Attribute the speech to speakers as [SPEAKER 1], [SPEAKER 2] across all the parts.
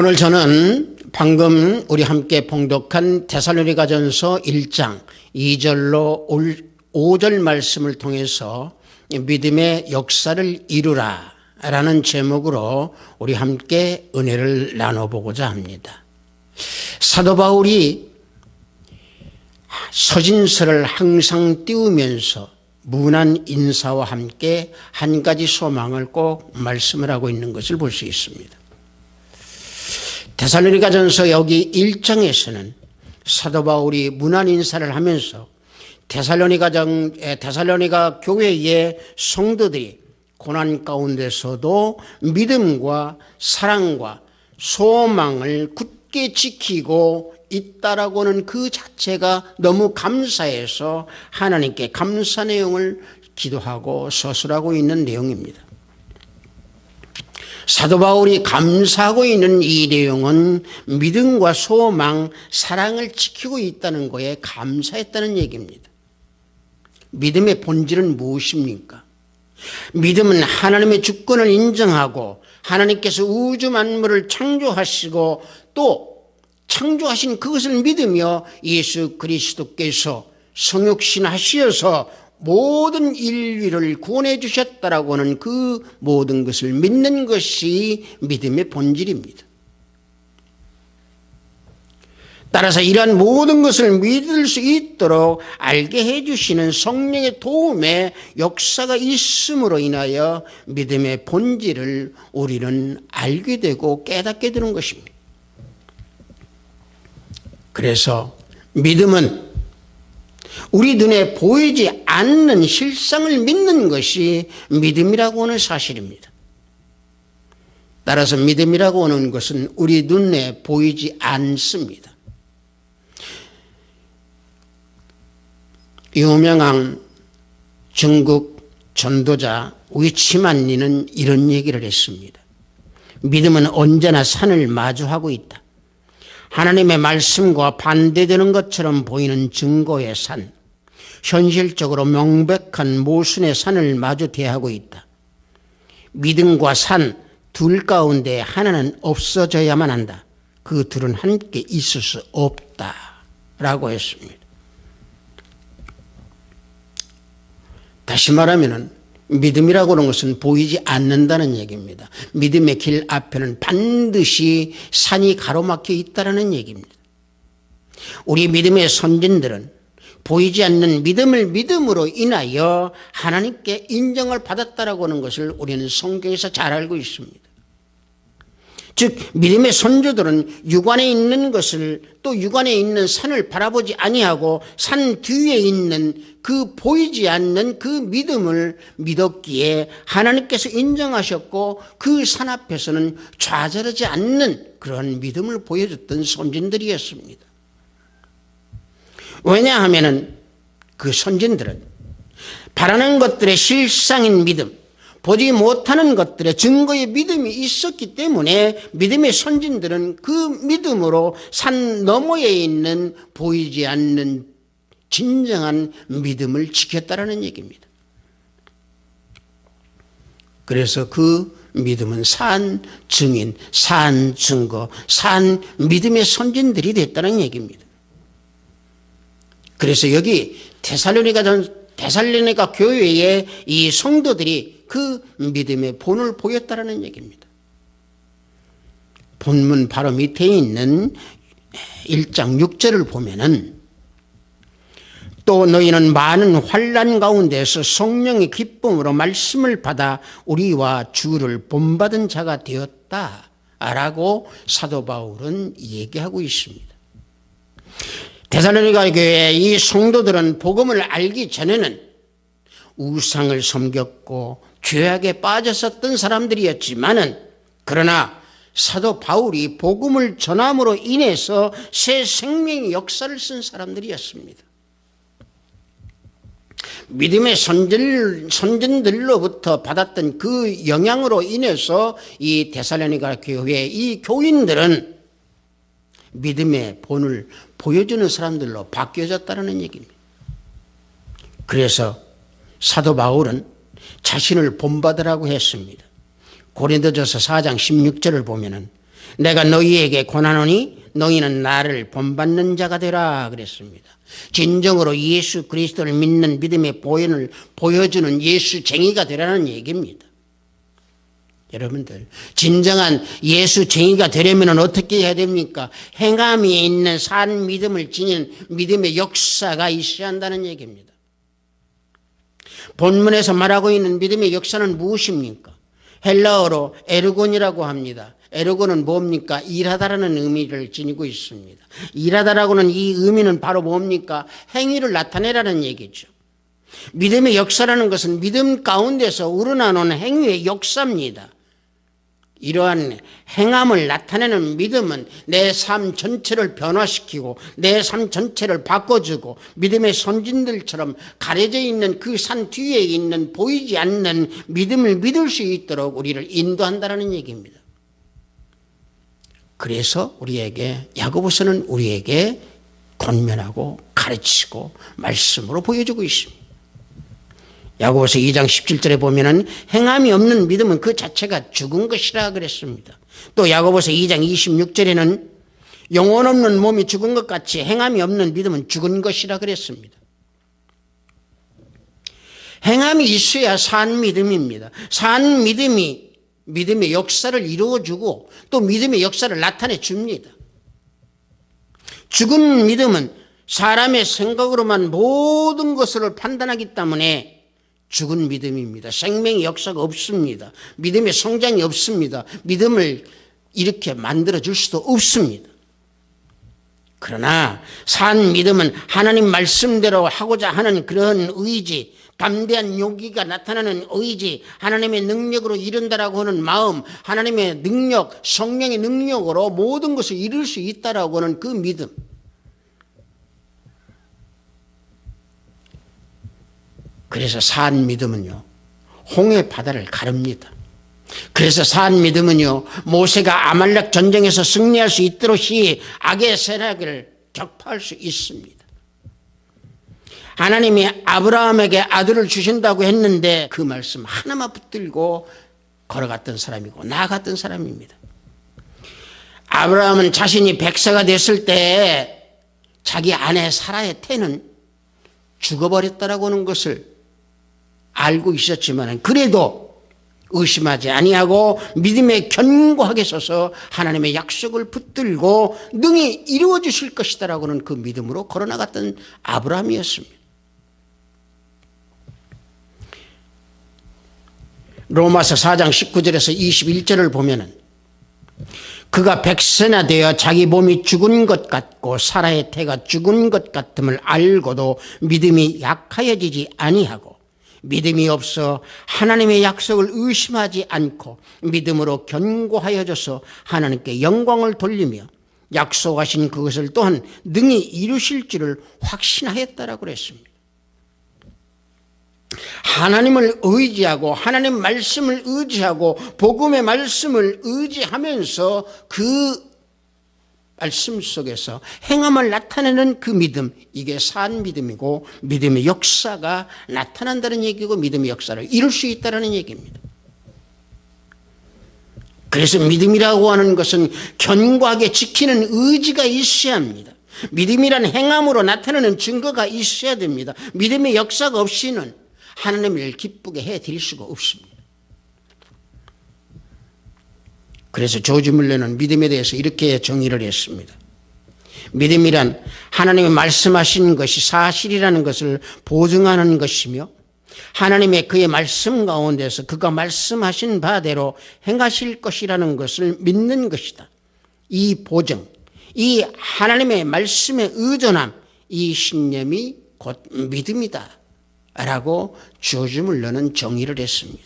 [SPEAKER 1] 오늘 저는 방금 우리 함께 봉독한 데살로니가전서 1장 2절로 5절 말씀을 통해서 믿음의 역사를 이루라 라는 제목으로 우리 함께 은혜를 나눠보고자 합니다. 사도 바울이 서신서를 항상 띄우면서 무난 인사와 함께 한 가지 소망을 꼭 말씀을 하고 있는 것을 볼 수 있습니다. 데살로니가전서 여기 1장에서는 사도 바울이 무난 인사를 하면서 데살로니가 교회의 성도들이 고난 가운데서도 믿음과 사랑과 소망을 굳게 지키고 있다라고는 그 자체가 너무 감사해서 하나님께 감사 내용을 기도하고 서술하고 있는 내용입니다. 사도 바울이 감사하고 있는 이 내용은 믿음과 소망, 사랑을 지키고 있다는 거에 감사했다는 얘기입니다. 믿음의 본질은 무엇입니까? 믿음은 하나님의 주권을 인정하고 하나님께서 우주 만물을 창조하시고 또 창조하신 그것을 믿으며 예수 그리스도께서 성육신하시어서 모든 인류를 구원해 주셨다라고 하는 그 모든 것을 믿는 것이 믿음의 본질입니다. 따라서 이러한 모든 것을 믿을 수 있도록 알게 해주시는 성령의 도움에 역사가 있음으로 인하여 믿음의 본질을 우리는 알게 되고 깨닫게 되는 것입니다. 그래서 믿음은 우리 눈에 보이지 않는 실상을 믿는 것이 믿음이라고 하는 사실입니다. 따라서 믿음이라고 하는 것은 우리 눈에 보이지 않습니다. 유명한 중국 전도자 위치만리는 이런 얘기를 했습니다. 믿음은 언제나 산을 마주하고 있다. 하나님의 말씀과 반대되는 것처럼 보이는 증거의 산, 현실적으로 명백한 모순의 산을 마주 대하고 있다. 믿음과 산 둘 가운데 하나는 없어져야만 한다. 그 둘은 함께 있을 수 없다라고 했습니다. 다시 말하면 믿음이라고 하는 것은 보이지 않는다는 얘기입니다. 믿음의 길 앞에는 반드시 산이 가로막혀 있다는 얘기입니다. 우리 믿음의 선진들은 보이지 않는 믿음을 믿음으로 인하여 하나님께 인정을 받았다라고 하는 것을 우리는 성경에서 잘 알고 있습니다. 즉 믿음의 선조들은 육안에 있는 것을 또 육안에 있는 산을 바라보지 아니하고 산 뒤에 있는 그 보이지 않는 그 믿음을 믿었기에 하나님께서 인정하셨고 그 산 앞에서는 좌절하지 않는 그런 믿음을 보여줬던 선진들이었습니다. 왜냐하면 그 선진들은 바라는 것들의 실상인 믿음, 보지 못하는 것들의 증거의 믿음이 있었기 때문에 믿음의 선진들은 그 믿음으로 산 너머에 있는 보이지 않는 진정한 믿음을 지켰다라는 얘기입니다. 그래서 그 믿음은 산 증인, 산 증거, 산 믿음의 선진들이 됐다는 얘기입니다. 그래서 여기 데살로니가 교회의 이 성도들이 그 믿음의 본을 보였다라는 얘기입니다. 본문 바로 밑에 있는 1장 6절을 보면은 또 너희는 많은 환난 가운데서 성령의 기쁨으로 말씀을 받아 우리와 주를 본받은 자가 되었다라고 사도 바울은 얘기하고 있습니다. 데살로니가 교회의 이 성도들은 복음을 알기 전에는 우상을 섬겼고 죄악에 빠졌었던 사람들이었지만은 그러나 사도 바울이 복음을 전함으로 인해서 새 생명의 역사를 쓴 사람들이었습니다. 믿음의 선진들로부터 받았던 그 영향으로 인해서 이 데살로니가 교회의 이 교인들은 믿음의 본을 보여주는 사람들로 바뀌어졌다는 얘기입니다. 그래서 사도 바울은 자신을 본받으라고 했습니다. 고린도전서 4장 16절을 보면은 내가 너희에게 권하노니 너희는 나를 본받는 자가 되라 그랬습니다. 진정으로 예수 그리스도를 믿는 믿음의 보연을 보여주는 예수쟁이가 되라는 얘기입니다. 여러분들, 진정한 예수쟁이가 되려면 어떻게 해야 됩니까? 행함이 있는 산 믿음을 지닌 믿음의 역사가 있어야 한다는 얘기입니다. 본문에서 말하고 있는 믿음의 역사는 무엇입니까? 헬라어로 에르곤이라고 합니다. 에르곤은 뭡니까? 일하다라는 의미를 지니고 있습니다. 일하다라고는 이 의미는 바로 뭡니까? 행위를 나타내라는 얘기죠. 믿음의 역사라는 것은 믿음 가운데서 우러나오는 행위의 역사입니다. 이러한 행함을 나타내는 믿음은 내 삶 전체를 변화시키고 내 삶 전체를 바꿔주고 믿음의 선진들처럼 가려져 있는 그 산 뒤에 있는 보이지 않는 믿음을 믿을 수 있도록 우리를 인도한다는 얘기입니다. 그래서 야고보서는 우리에게 권면하고 가르치고 말씀으로 보여주고 있습니다. 야고보서 2장 17절에 보면은 행함이 없는 믿음은 그 자체가 죽은 것이라 그랬습니다. 또 야고보서 2장 26절에는 영혼 없는 몸이 죽은 것 같이 행함이 없는 믿음은 죽은 것이라 그랬습니다. 행함이 있어야 산 믿음입니다. 산 믿음이 믿음의 역사를 이루어주고 또 믿음의 역사를 나타내 줍니다. 죽은 믿음은 사람의 생각으로만 모든 것을 판단하기 때문에 죽은 믿음입니다. 생명의 역사가 없습니다. 믿음의 성장이 없습니다. 믿음을 이렇게 만들어줄 수도 없습니다. 그러나 산 믿음은 하나님 말씀대로 하고자 하는 그런 의지, 담대한 용기가 나타나는 의지, 하나님의 능력으로 이룬다라고 하는 마음, 하나님의 능력, 성령의 능력으로 모든 것을 이룰 수 있다라고 하는 그 믿음. 그래서 산 믿음은요, 홍해 바다를 가릅니다. 그래서 산 믿음은요, 모세가 아말렉 전쟁에서 승리할 수 있도록이 악의 세력을 격파할 수 있습니다. 하나님이 아브라함에게 아들을 주신다고 했는데 그 말씀 하나만 붙들고 걸어갔던 사람이고 나아갔던 사람입니다. 아브라함은 자신이 백세가 됐을 때 자기 아내 사라의 태는 죽어버렸다라고 하는 것을 알고 있었지만 그래도 의심하지 아니하고 믿음에 견고하게 서서 하나님의 약속을 붙들고 능히 이루어 주실 것이다라고 하는 그 믿음으로 걸어나갔던 아브라함이었습니다. 로마서 4장 19절에서 21절을 보면은 그가 백세나 되어 자기 몸이 죽은 것 같고 사라의 태가 죽은 것 같음을 알고도 믿음이 약하여지지 아니하고 믿음이 없어 하나님의 약속을 의심하지 않고 믿음으로 견고하여져서 하나님께 영광을 돌리며 약속하신 그것을 또한 능히 이루실 줄을 확신하였다라고 그랬습니다. 하나님을 의지하고 하나님 말씀을 의지하고 복음의 말씀을 의지하면서 그 말씀 속에서 행함을 나타내는 그 믿음, 이게 산 믿음이고 믿음의 역사가 나타난다는 얘기고 믿음의 역사를 이룰 수 있다는 얘기입니다. 그래서 믿음이라고 하는 것은 견고하게 지키는 의지가 있어야 합니다. 믿음이란 행함으로 나타내는 증거가 있어야 됩니다. 믿음의 역사가 없이는 하나님을 기쁘게 해드릴 수가 없습니다. 그래서 조지 물러는 믿음에 대해서 이렇게 정의를 했습니다. 믿음이란 하나님이 말씀하신 것이 사실이라는 것을 보증하는 것이며 하나님의 그의 말씀 가운데서 그가 말씀하신 바대로 행하실 것이라는 것을 믿는 것이다. 이 보증, 이 하나님의 말씀에 의존함, 이 신념이 곧 믿음이다 라고 조지 물러는 정의를 했습니다.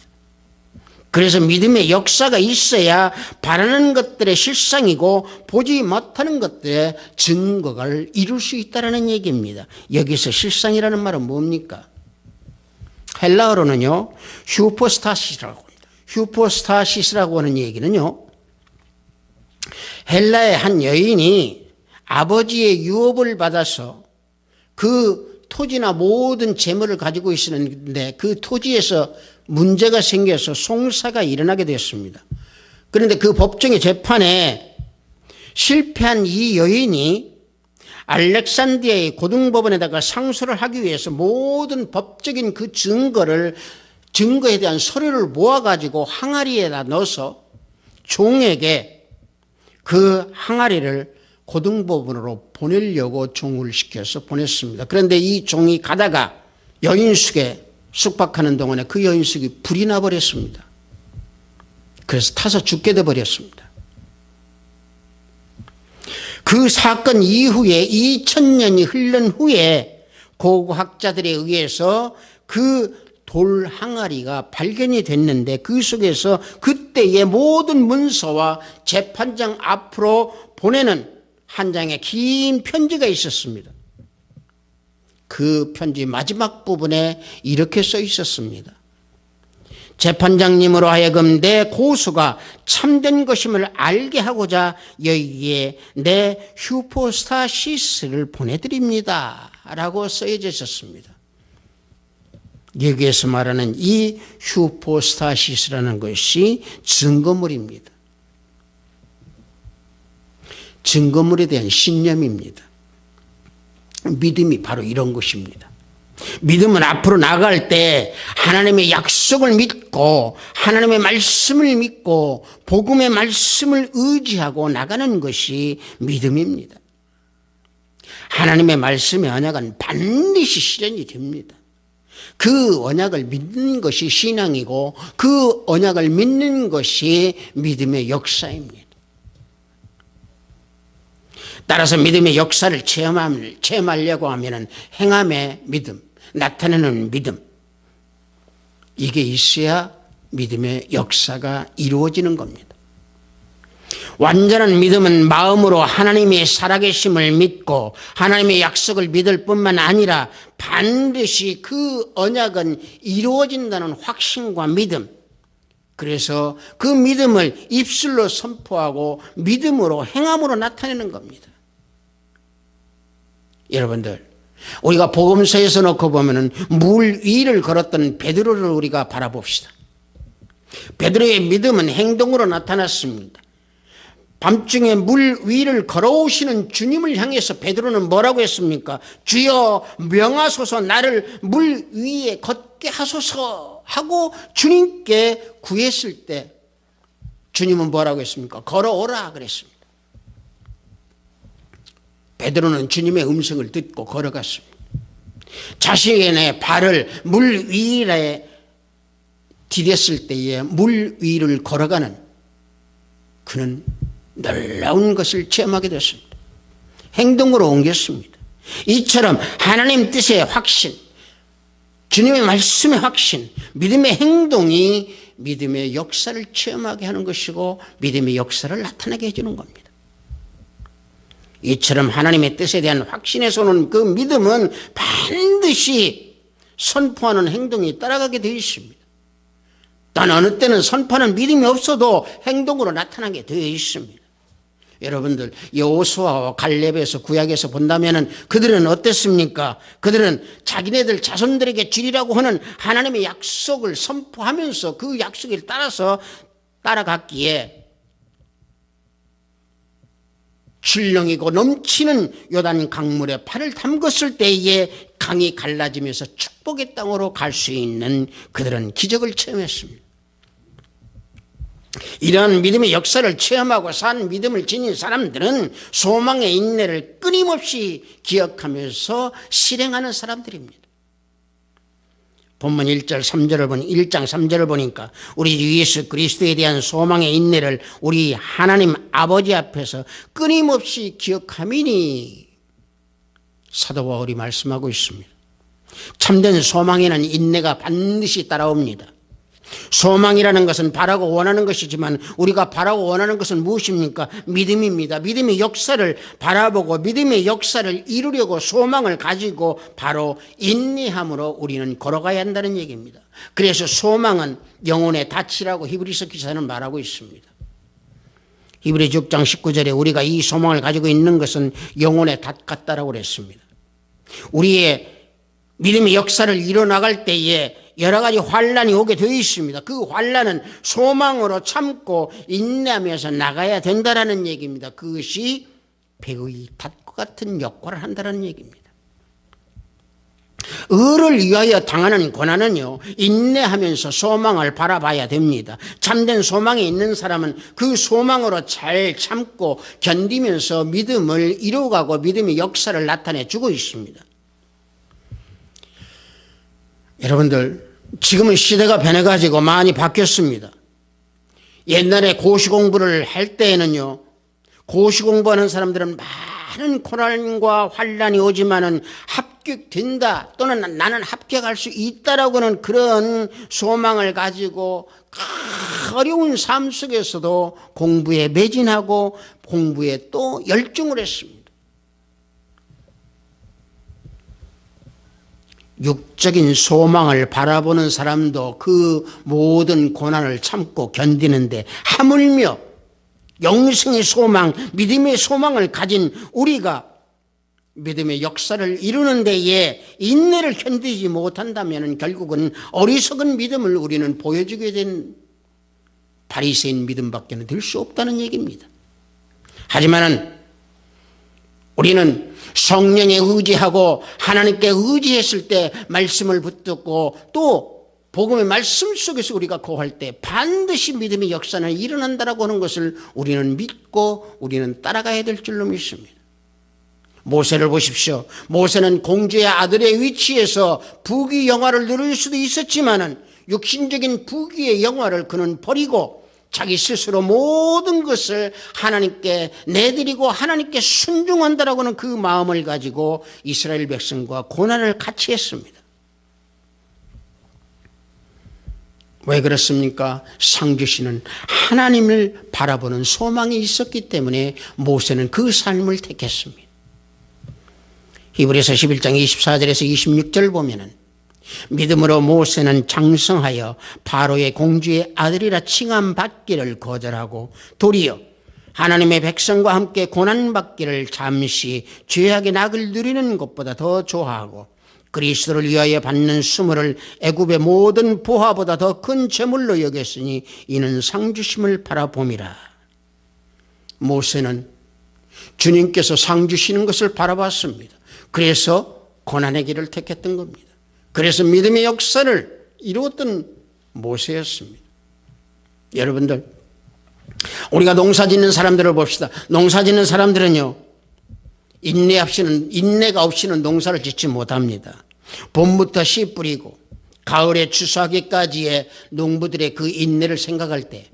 [SPEAKER 1] 그래서 믿음의 역사가 있어야 바라는 것들의 실상이고 보지 못하는 것들의 증거를 이룰 수 있다는 얘기입니다. 여기서 실상이라는 말은 뭡니까? 헬라어로는요, 휴포스타시스라고 합니다. 휴포스타시스라고 하는 얘기는요, 헬라의 한 여인이 아버지의 유업을 받아서 그 토지나 모든 재물을 가지고 있었는데 그 토지에서 문제가 생겨서 송사가 일어나게 되었습니다. 그런데 그 법정의 재판에 실패한 이 여인이 알렉산드리아의 고등법원에다가 상소를 하기 위해서 모든 법적인 그 증거에 대한 서류를 모아가지고 항아리에다 넣어서 종에게 그 항아리를 고등법원으로 보내려고 종을 시켜서 보냈습니다. 그런데 이 종이 가다가 여인숙에 숙박하는 동안에 그 여인숙이 불이 나버렸습니다. 그래서 타서 죽게 돼버렸습니다. 그 사건 이후에 2000년이 흐른 후에 고고학자들에 의해서 그 돌 항아리가 발견이 됐는데 그 속에서 그때의 모든 문서와 재판장 앞으로 보내는 한 장의 긴 편지가 있었습니다. 그 편지 마지막 부분에 이렇게 써 있었습니다. 재판장님으로 하여금 내 고소가 참된 것임을 알게 하고자 여기에 내 휴포스타시스를 보내드립니다 라고 써져 있었습니다. 여기에서 말하는 이 휴포스타시스라는 것이 증거물입니다. 증거물에 대한 신념입니다. 믿음이 바로 이런 것입니다. 믿음은 앞으로 나갈 때 하나님의 약속을 믿고 하나님의 말씀을 믿고 복음의 말씀을 의지하고 나가는 것이 믿음입니다. 하나님의 말씀의 언약은 반드시 실현이 됩니다. 그 언약을 믿는 것이 신앙이고 그 언약을 믿는 것이 믿음의 역사입니다. 따라서 믿음의 역사를 체험하려고 하면 행함의 믿음, 나타내는 믿음, 이게 있어야 믿음의 역사가 이루어지는 겁니다. 완전한 믿음은 마음으로 하나님의 살아계심을 믿고 하나님의 약속을 믿을 뿐만 아니라 반드시 그 언약은 이루어진다는 확신과 믿음, 그래서 그 믿음을 입술로 선포하고 믿음으로 행함으로 나타내는 겁니다. 여러분들, 우리가 복음서에서 놓고 보면은 물 위를 걸었던 베드로를 우리가 바라봅시다. 베드로의 믿음은 행동으로 나타났습니다. 밤중에 물 위를 걸어오시는 주님을 향해서 베드로는 뭐라고 했습니까? 주여 명하소서, 나를 물 위에 걷게 하소서 하고 주님께 구했을 때 주님은 뭐라고 했습니까? 걸어오라 그랬습니다. 베드로는 주님의 음성을 듣고 걸어갔습니다. 자신의 발을 물 위에 디뎠을 때에 물 위를 걸어가는 그는 놀라운 것을 체험하게 됐습니다. 행동으로 옮겼습니다. 이처럼 하나님 뜻의 확신, 주님의 말씀의 확신, 믿음의 행동이 믿음의 역사를 체험하게 하는 것이고 믿음의 역사를 나타나게 해주는 겁니다. 이처럼 하나님의 뜻에 대한 확신에서 오는 그 믿음은 반드시 선포하는 행동이 따라가게 되어 있습니다. 단 어느 때는 선포하는 믿음이 없어도 행동으로 나타나게 되어 있습니다. 여러분들, 여호수아와 갈렙에서 구약에서 본다면 그들은 어땠습니까? 그들은 자기네들 자손들에게 주리라고 하는 하나님의 약속을 선포하면서 그 약속을 따라서 따라갔기에 출렁이고 넘치는 요단 강물에 발을 담궜을 때에 강이 갈라지면서 축복의 땅으로 갈 수 있는 그들은 기적을 체험했습니다. 이러한 믿음의 역사를 체험하고 산 믿음을 지닌 사람들은 소망의 인내를 끊임없이 기억하면서 실행하는 사람들입니다. 본문 1장 3절을 보니까 우리 예수 그리스도에 대한 소망의 인내를 우리 하나님 아버지 앞에서 끊임없이 기억하미니 사도 바울이 말씀하고 있습니다. 참된 소망에는 인내가 반드시 따라옵니다. 소망이라는 것은 바라고 원하는 것이지만 우리가 바라고 원하는 것은 무엇입니까? 믿음입니다. 믿음의 역사를 바라보고 믿음의 역사를 이루려고 소망을 가지고 바로 인내함으로 우리는 걸어가야 한다는 얘기입니다. 그래서 소망은 영혼의 닻이라고 히브리서 기사는 말하고 있습니다. 히브리 6장 19절에 우리가 이 소망을 가지고 있는 것은 영혼의 닷 같다라고 그랬습니다. 우리의 믿음의 역사를 이뤄나갈 때에 여러 가지 환란이 오게 되어 있습니다. 그 환란은 소망으로 참고 인내하면서 나가야 된다라는 얘기입니다. 그것이 배의 닷과 같은 역할을 한다는 얘기입니다. 의를 위하여 당하는 고난은요, 인내하면서 소망을 바라봐야 됩니다. 참된 소망에 있는 사람은 그 소망으로 잘 참고 견디면서 믿음을 이루어가고 믿음의 역사를 나타내 주고 있습니다. 여러분들, 지금은 시대가 변해가지고 많이 바뀌었습니다. 옛날에 고시 공부를 할 때에는요, 고시 공부하는 사람들은 많은 고난과 환란이 오지만은 합격된다 또는 나는 합격할 수 있다라고는 그런 소망을 가지고 어려운 삶 속에서도 공부에 매진하고 공부에 또 열중을 했습니다. 육적인 소망을 바라보는 사람도 그 모든 고난을 참고 견디는데 하물며 영생의 소망, 믿음의 소망을 가진 우리가 믿음의 역사를 이루는 데에 인내를 견디지 못한다면 결국은 어리석은 믿음을 우리는 보여주게 된 바리새인 믿음밖에 될 수 없다는 얘기입니다. 하지만 우리는 성령에 의지하고 하나님께 의지했을 때 말씀을 붙들고 또 복음의 말씀 속에서 우리가 거할 때 반드시 믿음의 역사는 일어난다라고 하는 것을 우리는 믿고 우리는 따라가야 될 줄로 믿습니다. 모세를 보십시오. 모세는 공주의 아들의 위치에서 부귀 영화를 누릴 수도 있었지만은 육신적인 부귀의 영화를 그는 버리고 자기 스스로 모든 것을 하나님께 내드리고 하나님께 순종한다라고 하는 그 마음을 가지고 이스라엘 백성과 고난을 같이 했습니다. 왜 그렇습니까? 상 주시는 하나님을 바라보는 소망이 있었기 때문에 모세는 그 삶을 택했습니다. 히브리서 11장 24절에서 26절 보면은 믿음으로 모세는 장성하여 바로의 공주의 아들이라 칭함받기를 거절하고 도리어 하나님의 백성과 함께 고난받기를 잠시 죄악의 낙을 누리는 것보다 더 좋아하고 그리스도를 위하여 받는 수모를 애굽의 모든 보화보다 더 큰 재물로 여겼으니 이는 상 주심을 바라봄이라. 모세는 주님께서 상 주시는 것을 바라봤습니다. 그래서 고난의 길을 택했던 겁니다. 그래서 믿음의 역사를 이루었던 모세였습니다. 여러분들, 우리가 농사 짓는 사람들을 봅시다. 농사 짓는 사람들은요, 인내가 없이는 농사를 짓지 못합니다. 봄부터 씨 뿌리고 가을에 추수하기까지의 농부들의 그 인내를 생각할 때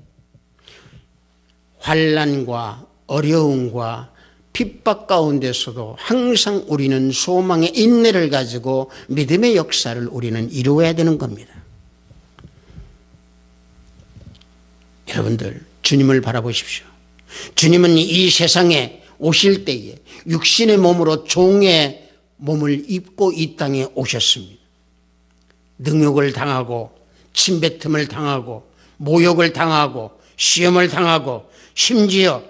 [SPEAKER 1] 환난과 어려움과 핍박 가운데서도 항상 우리는 소망의 인내를 가지고 믿음의 역사를 우리는 이루어야 되는 겁니다. 여러분들, 주님을 바라보십시오. 주님은 이 세상에 오실 때에 육신의 몸으로 종의 몸을 입고 이 땅에 오셨습니다. 능욕을 당하고 침뱉음을 당하고 모욕을 당하고 시험을 당하고 심지어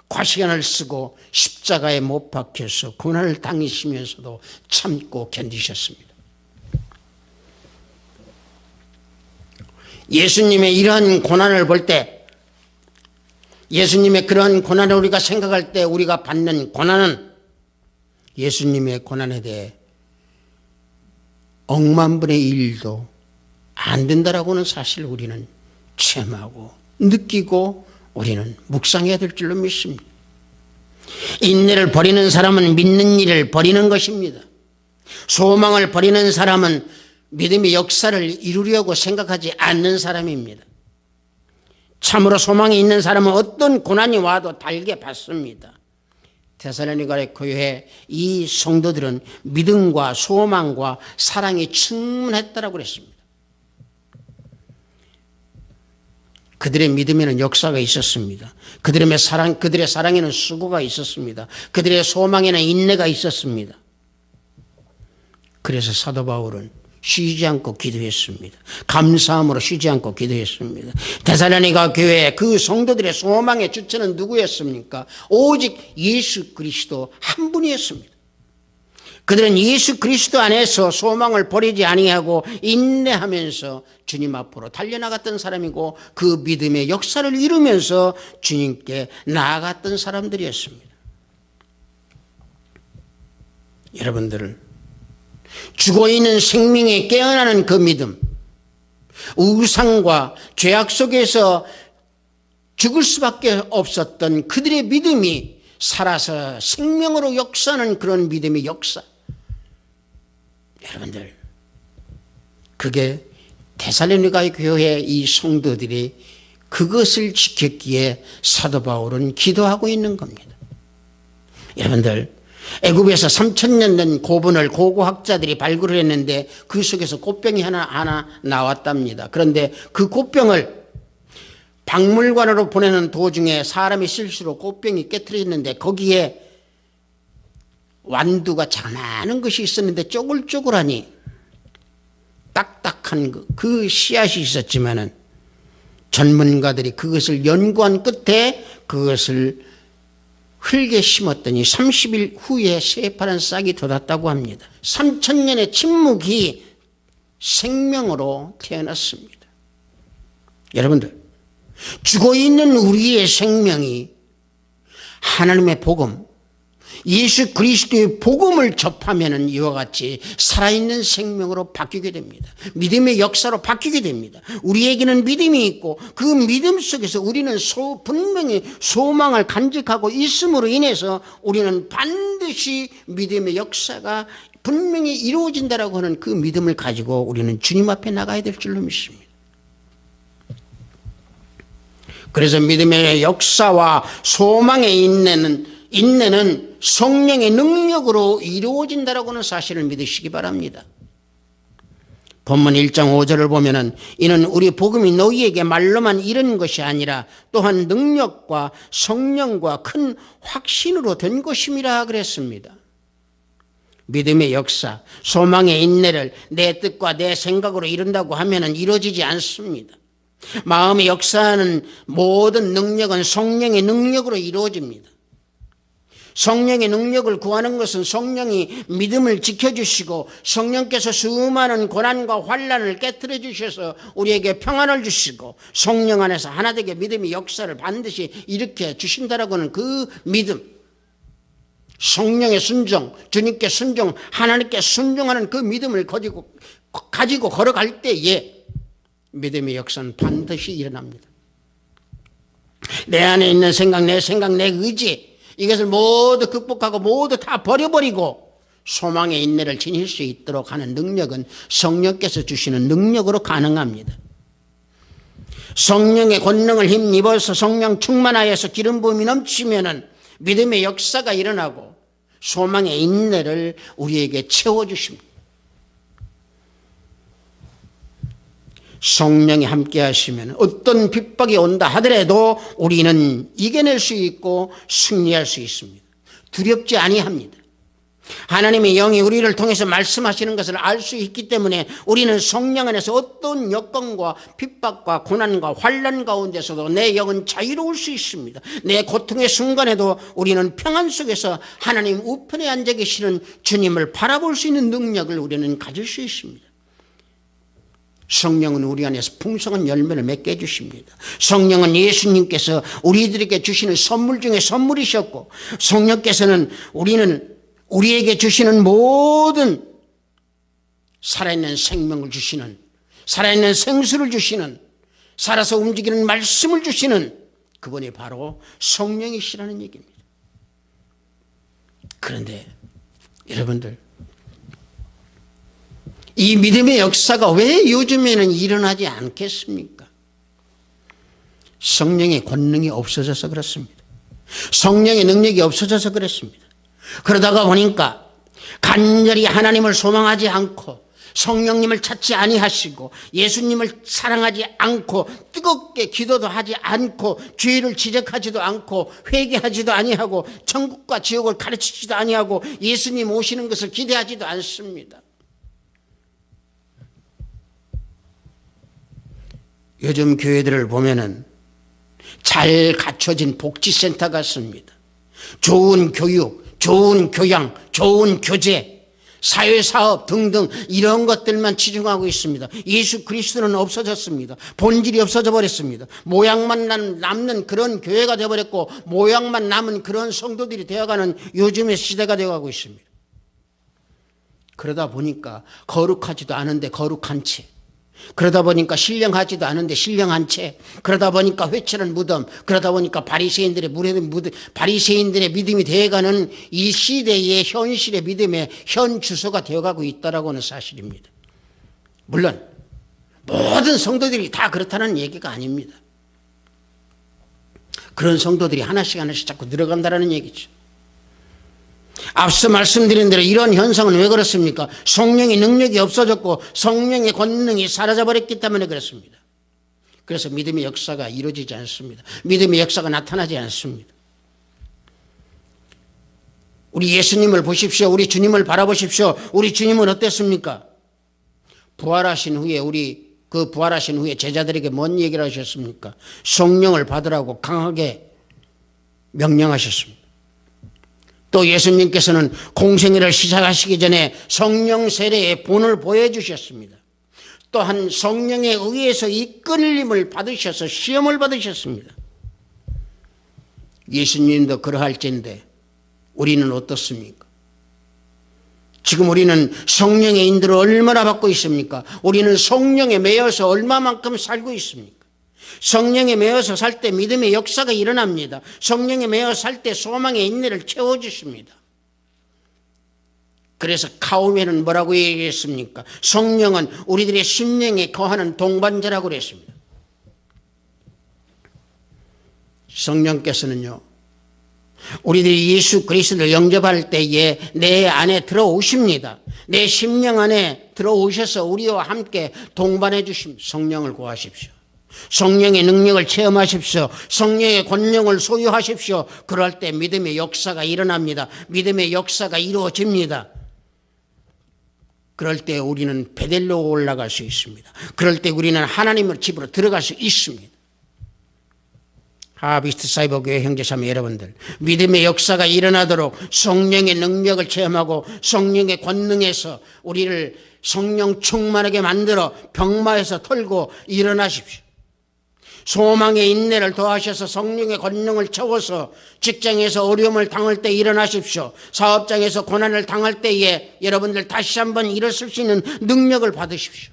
[SPEAKER 1] 과시간을 쓰고 십자가에 못 박혀서 고난을 당하시면서도 참고 견디셨습니다. 예수님의 이러한 고난을 볼 때, 예수님의 그러한 고난을 우리가 생각할 때 우리가 받는 고난은 예수님의 고난에 대해 억만분의 1도 안 된다라고 하는 사실을 우리는 체험하고 느끼고 우리는 묵상해야 될 줄로 믿습니다. 인내를 버리는 사람은 믿는 일을 버리는 것입니다. 소망을 버리는 사람은 믿음의 역사를 이루려고 생각하지 않는 사람입니다. 참으로 소망이 있는 사람은 어떤 고난이 와도 달게 받습니다. 데살로니가 교회 이 성도들은 믿음과 소망과 사랑이 충만했다라고 그랬습니다. 그들의 믿음에는 역사가 있었습니다. 그들의 사랑에는 수고가 있었습니다. 그들의 소망에는 인내가 있었습니다. 그래서 사도 바울은 쉬지 않고 기도했습니다. 감사함으로 쉬지 않고 기도했습니다. 데살로니가 교회 그 성도들의 소망의 주체는 누구였습니까? 오직 예수 그리스도 한 분이었습니다. 그들은 예수 그리스도 안에서 소망을 버리지 아니하고 인내하면서 주님 앞으로 달려나갔던 사람이고 그 믿음의 역사를 이루면서 주님께 나아갔던 사람들이었습니다. 여러분들, 죽어있는 생명에 깨어나는 그 믿음, 우상과 죄악 속에서 죽을 수밖에 없었던 그들의 믿음이 살아서 생명으로 역사하는 그런 믿음의 역사. 여러분들, 그게 데살로니가 교회 이 성도들이 그것을 지켰기에 사도 바울은 기도하고 있는 겁니다. 여러분들, 애굽에서 3000년 된 고분을 고고학자들이 발굴을 했는데 그 속에서 꽃병이 하나 나왔답니다. 그런데 그 꽃병을 박물관으로 보내는 도중에 사람이 실수로 꽃병이 깨트려졌는데 거기에 완두가 자그마한 것이 있었는데 쪼글쪼글하니 딱딱한 그 씨앗이 있었지만은 전문가들이 그것을 연구한 끝에 그것을 흙에 심었더니 30일 후에 새파란 싹이 돋았다고 합니다. 3000년의 침묵이 생명으로 태어났습니다. 여러분들, 죽어있는 우리의 생명이 하나님의 복음, 예수 그리스도의 복음을 접하면 이와 같이 살아있는 생명으로 바뀌게 됩니다. 믿음의 역사로 바뀌게 됩니다. 우리에게는 믿음이 있고 그 믿음 속에서 우리는 분명히 소망을 간직하고 있음으로 인해서 우리는 반드시 믿음의 역사가 분명히 이루어진다라고 하는 그 믿음을 가지고 우리는 주님 앞에 나가야 될 줄로 믿습니다. 그래서 믿음의 역사와 소망의 인내는 성령의 능력으로 이루어진다라고 하는 사실을 믿으시기 바랍니다. 본문 1장 5절을 보면은 이는 우리 복음이 너희에게 말로만 이른 것이 아니라 또한 능력과 성령과 큰 확신으로 된 것임이라 그랬습니다. 믿음의 역사, 소망의 인내를 내 뜻과 내 생각으로 이룬다고 하면은 이루어지지 않습니다. 마음의 역사하는 모든 능력은 성령의 능력으로 이루어집니다. 성령의 능력을 구하는 것은 성령이 믿음을 지켜주시고 성령께서 수많은 고난과 환난을 깨트려 주셔서 우리에게 평안을 주시고 성령 안에서 하나되게 믿음의 역사를 반드시 일으켜 주신다라고 하는 그 믿음, 성령의 순종, 주님께 순종, 하나님께 순종하는 그 믿음을 가지고 걸어갈 때에 믿음의 역사는 반드시 일어납니다. 내 안에 있는 생각, 내 의지, 이것을 모두 극복하고 모두 다 버려버리고 소망의 인내를 지닐 수 있도록 하는 능력은 성령께서 주시는 능력으로 가능합니다. 성령의 권능을 힘입어서 성령 충만하여서 기름 부음이 넘치면은 믿음의 역사가 일어나고 소망의 인내를 우리에게 채워주십니다. 성령이 함께 하시면 어떤 핍박이 온다 하더라도 우리는 이겨낼 수 있고 승리할 수 있습니다. 두렵지 아니합니다. 하나님의 영이 우리를 통해서 말씀하시는 것을 알 수 있기 때문에 우리는 성령 안에서 어떤 여건과 핍박과 고난과 환난 가운데서도 내 영은 자유로울 수 있습니다. 내 고통의 순간에도 우리는 평안 속에서 하나님 우편에 앉아 계시는 주님을 바라볼 수 있는 능력을 우리는 가질 수 있습니다. 성령은 우리 안에서 풍성한 열매를 맺게 해주십니다. 성령은 예수님께서 우리들에게 주시는 선물 중에 선물이셨고 성령께서는 우리에게 주시는 모든 살아있는 생명을 주시는, 살아있는 생수를 주시는, 살아서 움직이는 말씀을 주시는 그분이 바로 성령이시라는 얘기입니다. 그런데 여러분들, 이 믿음의 역사가 왜 요즘에는 일어나지 않겠습니까? 성령의 권능이 없어져서 그렇습니다. 성령의 능력이 없어져서 그렇습니다. 그러다가 보니까 간절히 하나님을 소망하지 않고 성령님을 찾지 아니하시고 예수님을 사랑하지 않고 뜨겁게 기도도 하지 않고 죄를 지적하지도 않고 회개하지도 아니하고 천국과 지옥을 가르치지도 아니하고 예수님 오시는 것을 기대하지도 않습니다. 요즘 교회들을 보면은 잘 갖춰진 복지센터 같습니다. 좋은 교육, 좋은 교양, 좋은 교재, 사회사업 등등 이런 것들만 치중하고 있습니다. 예수 그리스도는 없어졌습니다. 본질이 없어져 버렸습니다. 모양만 남는 그런 교회가 되어버렸고 모양만 남은 그런 성도들이 되어가는 요즘의 시대가 되어가고 있습니다. 그러다 보니까 거룩하지도 않은데 거룩한 채, 그러다 보니까 신령하지도 않은데 신령한 채, 그러다 보니까 회칠한 무덤, 그러다 보니까 바리새인들의 믿음이 되어가는 이 시대의 현실의 믿음의 현 주소가 되어가고 있다라고 하는 사실입니다. 물론 모든 성도들이 다 그렇다는 얘기가 아닙니다. 그런 성도들이 하나씩 자꾸 늘어간다는 얘기죠. 앞서 말씀드린 대로 이런 현상은 왜 그렇습니까? 성령의 능력이 없어졌고 성령의 권능이 사라져버렸기 때문에 그렇습니다. 그래서 믿음의 역사가 이루어지지 않습니다. 믿음의 역사가 나타나지 않습니다. 우리 예수님을 보십시오. 우리 주님을 바라보십시오. 우리 주님은 어땠습니까? 부활하신 후에 제자들에게 뭔 얘기를 하셨습니까? 성령을 받으라고 강하게 명령하셨습니다. 또 예수님께서는 공생애를 시작하시기 전에 성령 세례의 본을 보여주셨습니다. 또한 성령에 의해서 이끌림을 받으셔서 시험을 받으셨습니다. 예수님도 그러할진데 우리는 어떻습니까? 지금 우리는 성령의 인도를 얼마나 받고 있습니까? 우리는 성령에 매여서 얼마만큼 살고 있습니까? 성령에 매여서 살 때 믿음의 역사가 일어납니다. 성령에 매여 살 때 소망의 인내를 채워주십니다. 그래서 카우메는 뭐라고 얘기했습니까? 성령은 우리들의 심령에 거하는 동반자라고 그랬습니다. 성령께서는요, 우리들이 예수 그리스도를 영접할 때에 내 안에 들어오십니다. 내 심령 안에 들어오셔서 우리와 함께 동반해 주십니다. 성령을 구하십시오. 성령의 능력을 체험하십시오. 성령의 권능을 소유하십시오. 그럴 때 믿음의 역사가 일어납니다. 믿음의 역사가 이루어집니다. 그럴 때 우리는 베델로 올라갈 수 있습니다. 그럴 때 우리는 하나님의 집으로 들어갈 수 있습니다. 하비스트 사이버 교회 형제자매 여러분들, 믿음의 역사가 일어나도록 성령의 능력을 체험하고 성령의 권능에서 우리를 성령 충만하게 만들어 병마에서 털고 일어나십시오. 소망의 인내를 더하셔서 성령의 권능을 채워서 직장에서 어려움을 당할 때 일어나십시오. 사업장에서 고난을 당할 때에 여러분들 다시 한번 일어설 수 있는 능력을 받으십시오.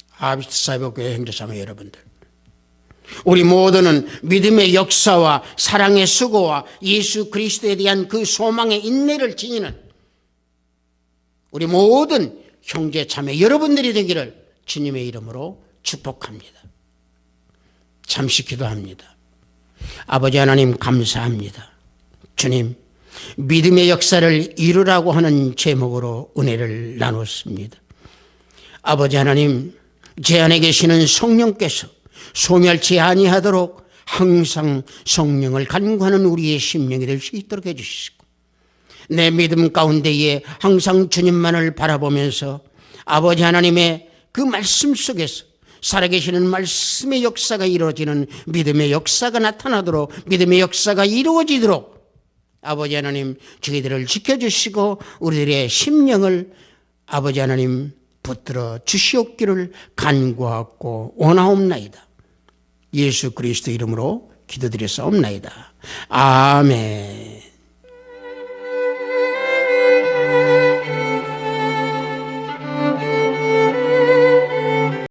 [SPEAKER 1] 하비스트 사이버 교회 형제자매 여러분들, 우리 모두는 믿음의 역사와 사랑의 수고와 예수 그리스도에 대한 그 소망의 인내를 지니는 우리 모든 형제 자매 여러분들이 되기를 주님의 이름으로 축복합니다. 잠시 기도합니다. 아버지 하나님 감사합니다. 주님, 믿음의 역사를 이루라고 하는 제목으로 은혜를 나눴습니다. 아버지 하나님, 제 안에 계시는 성령께서 소멸치 아니하도록 항상 성령을 간구하는 우리의 심령이 될 수 있도록 해주시고, 내 믿음 가운데에 항상 주님만을 바라보면서 아버지 하나님의 그 말씀 속에서 살아계시는 말씀의 역사가 이루어지는 믿음의 역사가 나타나도록, 믿음의 역사가 이루어지도록 아버지 하나님 저희들을 지켜주시고 우리들의 심령을 아버지 하나님 붙들어 주시옵기를 간구하고 원하옵나이다. 예수 그리스도 이름으로 기도드렸사옵나이다. 아멘.